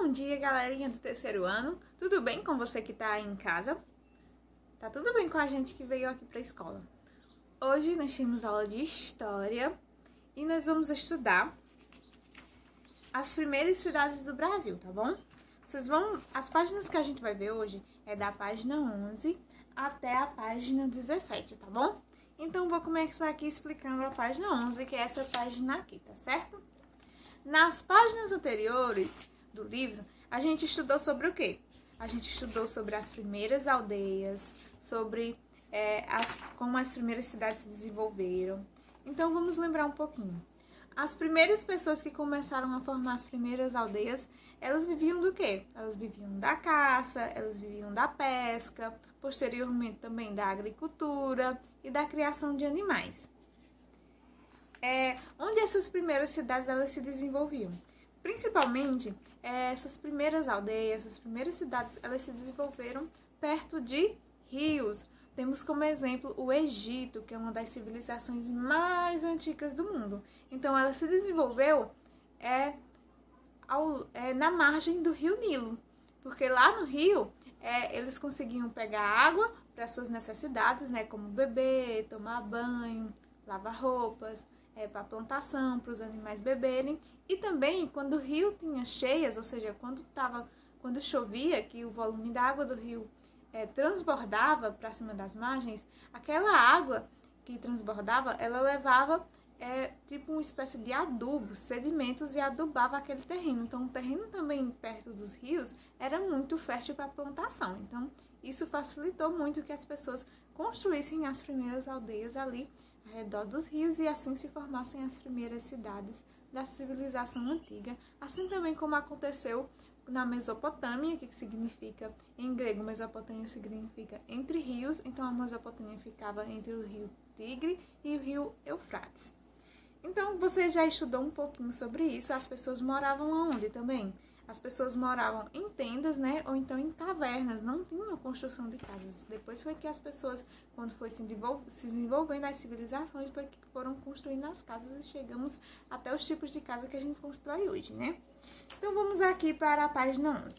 Bom dia, galerinha do terceiro ano. Tudo bem com você que tá aí em casa? Tá tudo bem com a gente que veio aqui pra escola. Hoje nós temos aula de História e nós vamos estudar as primeiras cidades do Brasil, tá bom? As páginas que a gente vai ver hoje é da página 11 até a página 17, tá bom? Então vou começar aqui explicando a página 11, que é essa página aqui, tá certo? Nas páginas anteriores do livro, a gente estudou sobre o quê? A gente estudou sobre as primeiras aldeias, sobre como as primeiras cidades se desenvolveram. Então vamos lembrar um pouquinho. As primeiras pessoas que começaram a formar as primeiras aldeias, elas viviam do quê? Elas viviam da caça, elas viviam da pesca, posteriormente também da agricultura e da criação de animais. Onde essas primeiras cidades elas se desenvolviam? Principalmente, essas primeiras aldeias, essas primeiras cidades, elas se desenvolveram perto de rios. Temos como exemplo o Egito, que é uma das civilizações mais antigas do mundo. Então, ela se desenvolveu na margem do rio Nilo, porque lá no rio eles conseguiam pegar água para suas necessidades, né, como beber, tomar banho, lavar roupas, para plantação, para os animais beberem. E também quando o rio tinha cheias, ou seja, quando chovia, que o volume da água do rio transbordava para cima das margens, aquela água que transbordava, ela levava tipo uma espécie de adubo, sedimentos, e adubava aquele terreno. Então o terreno também perto dos rios era muito fértil para a plantação. Então isso facilitou muito que as pessoas construíssem as primeiras aldeias ali ao redor dos rios e assim se formassem as primeiras cidades da civilização antiga, assim também como aconteceu na Mesopotâmia, que significa, em grego, Mesopotâmia significa entre rios, então a Mesopotâmia ficava entre o rio Tigre e o rio Eufrates. Então, você já estudou um pouquinho sobre isso. As pessoas moravam aonde também? As pessoas moravam em tendas, né? Ou então em cavernas, não tinham construção de casas. Depois foi que as pessoas, quando foi se desenvolvendo as civilizações, foi que foram construindo as casas e chegamos até os tipos de casa que a gente constrói hoje, né? Então vamos aqui para a página 11.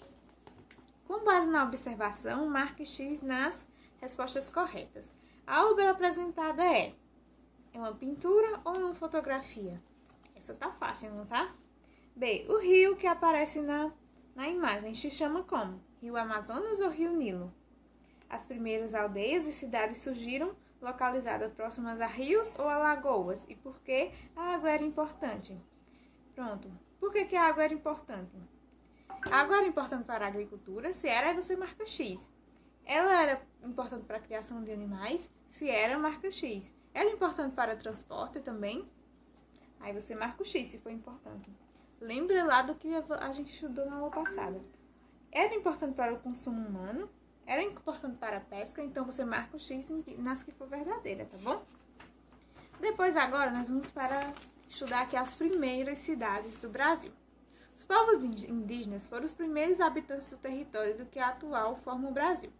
Com base na observação, marque X nas respostas corretas. A obra apresentada é uma pintura ou uma fotografia? Essa tá fácil, não tá? B. O rio que aparece na imagem se chama como? Rio Amazonas ou Rio Nilo? As primeiras aldeias e cidades surgiram localizadas próximas a rios ou a lagoas? E por que a água era importante? Pronto. Por que a água era importante? A água era importante para a agricultura. Se era, aí você marca X. Ela era importante para a criação de animais. Se era, marca X. Era importante para o transporte também. Aí você marca o X se foi importante. Lembra lá do que a gente estudou na aula passada. Era importante para o consumo humano. Era importante para a pesca. Então você marca o X nas que for verdadeira, tá bom? Depois agora nós vamos para estudar aqui as primeiras cidades do Brasil. Os povos indígenas foram os primeiros habitantes do território do que atual forma o Brasil.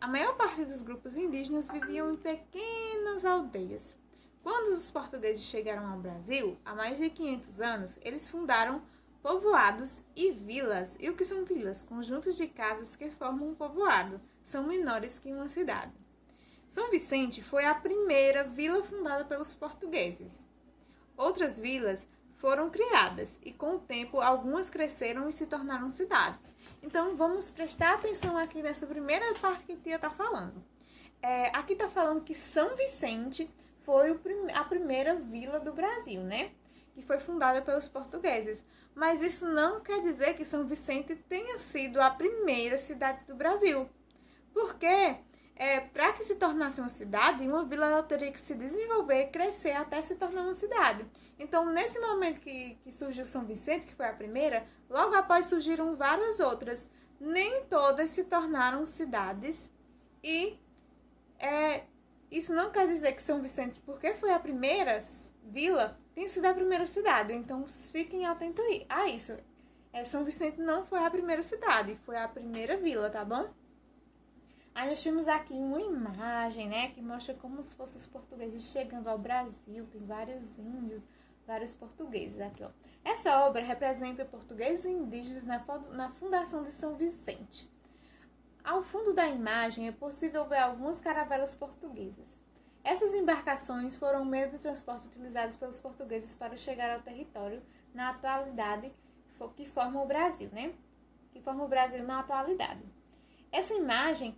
A maior parte dos grupos indígenas viviam em pequenas aldeias. Quando os portugueses chegaram ao Brasil, há mais de 500 anos, eles fundaram povoados e vilas. E o que são vilas? Conjuntos de casas que formam um povoado. São menores que uma cidade. São Vicente foi a primeira vila fundada pelos portugueses. Outras vilas foram criadas e, com o tempo, algumas cresceram e se tornaram cidades. Então, vamos prestar atenção aqui nessa primeira parte que a tia está falando. Aqui está falando que São Vicente foi a primeira vila do Brasil, né? Que foi fundada pelos portugueses. Mas isso não quer dizer que São Vicente tenha sido a primeira cidade do Brasil. Porque para que se tornasse uma cidade, uma vila ela teria que se desenvolver, crescer até se tornar uma cidade. Então, nesse momento que surgiu São Vicente, que foi a primeira, logo após surgiram várias outras. Nem todas se tornaram cidades. E isso não quer dizer que São Vicente, porque foi a primeira vila, tenha sido a primeira cidade. Então, fiquem atentos a isso. São Vicente não foi a primeira cidade, foi a primeira vila, tá bom? Aí nós temos aqui uma imagem, né, que mostra como se fossem os portugueses chegando ao Brasil. Tem vários índios, vários portugueses aqui, ó. Essa obra representa portugueses e indígenas na fundação de São Vicente. Ao fundo da imagem é possível ver algumas caravelas portuguesas. Essas embarcações foram o meio de transporte utilizados pelos portugueses para chegar ao território na atualidade que forma o Brasil, né? Que forma o Brasil na atualidade. Essa imagem,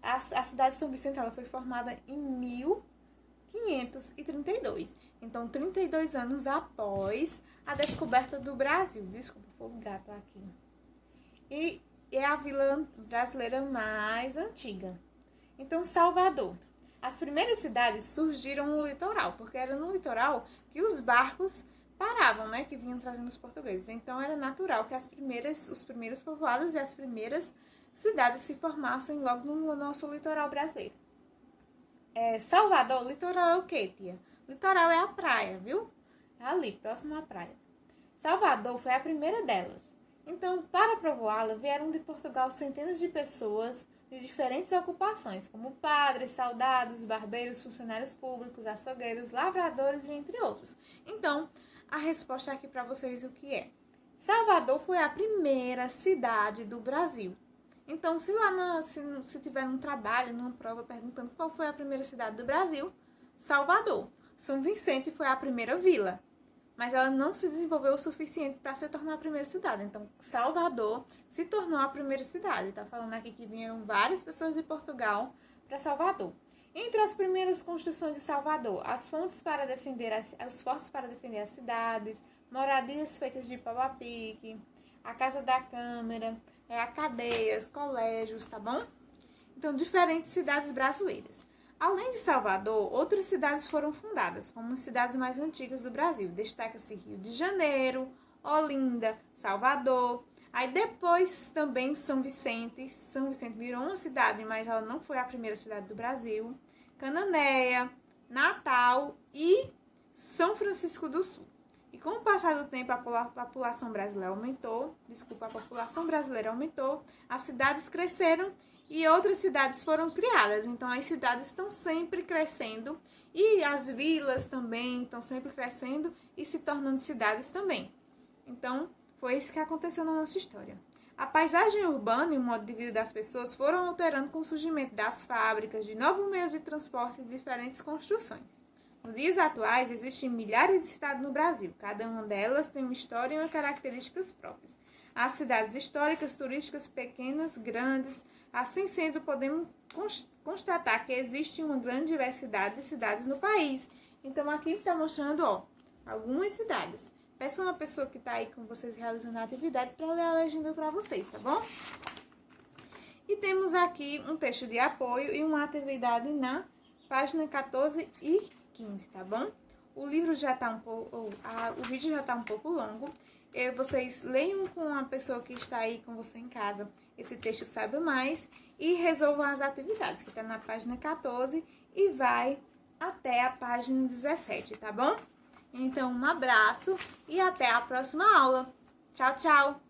a cidade de São Vicente, ela foi formada em 1532. Então, 32 anos após a descoberta do Brasil. Desculpa, foi o gato aqui. E é a vila brasileira mais antiga. Então, Salvador. As primeiras cidades surgiram no litoral, porque era no litoral que os barcos paravam, né? Que vinham trazendo os portugueses. Então, era natural que os primeiros povoados e as primeiras cidades se formassem logo no nosso litoral brasileiro. Salvador, litoral é o quê, tia? Litoral é a praia, viu? É ali, próximo à praia. Salvador foi a primeira delas. Então, para povoá-la, vieram de Portugal centenas de pessoas de diferentes ocupações, como padres, soldados, barbeiros, funcionários públicos, açougueiros, lavradores e entre outros. Então, a resposta aqui para vocês o que é? Salvador foi a primeira cidade do Brasil. Então, se tiver um trabalho, numa prova, perguntando qual foi a primeira cidade do Brasil, Salvador. São Vicente foi a primeira vila, mas ela não se desenvolveu o suficiente para se tornar a primeira cidade. Então, Salvador se tornou a primeira cidade. Está falando aqui que vieram várias pessoas de Portugal para Salvador. Entre as primeiras construções de Salvador, os fortes para defender as cidades, moradias feitas de pau-a-pique, a Casa da Câmara, cadeias, colégios, tá bom? Então, diferentes cidades brasileiras. Além de Salvador, outras cidades foram fundadas, como as cidades mais antigas do Brasil. Destaca-se Rio de Janeiro, Olinda, Salvador. Aí depois também São Vicente. São Vicente virou uma cidade, mas ela não foi a primeira cidade do Brasil. Cananéia, Natal e São Francisco do Sul. E com o passar do tempo, a população brasileira aumentou, as cidades cresceram e outras cidades foram criadas. Então, as cidades estão sempre crescendo e as vilas também estão sempre crescendo e se tornando cidades também. Então, foi isso que aconteceu na nossa história. A paisagem urbana e o modo de vida das pessoas foram alterando com o surgimento das fábricas, de novos meios de transporte e diferentes construções. Nos dias atuais, existem milhares de cidades no Brasil. Cada uma delas tem uma história e características próprias. Há cidades históricas, turísticas, pequenas, grandes. Assim sendo, podemos constatar que existe uma grande diversidade de cidades no país. Então, aqui está mostrando, algumas cidades. Peça uma pessoa que está aí com vocês realizando a atividade para ler a legenda para vocês, tá bom? E temos aqui um texto de apoio e uma atividade na página 14 e 15, tá bom? O livro já tá o vídeo já tá um pouco longo. Vocês leiam com a pessoa que está aí com você em casa esse texto Saiba Mais e resolvam as atividades, que tá na página 14 e vai até a página 17, tá bom? Então, um abraço e até a próxima aula. Tchau, tchau!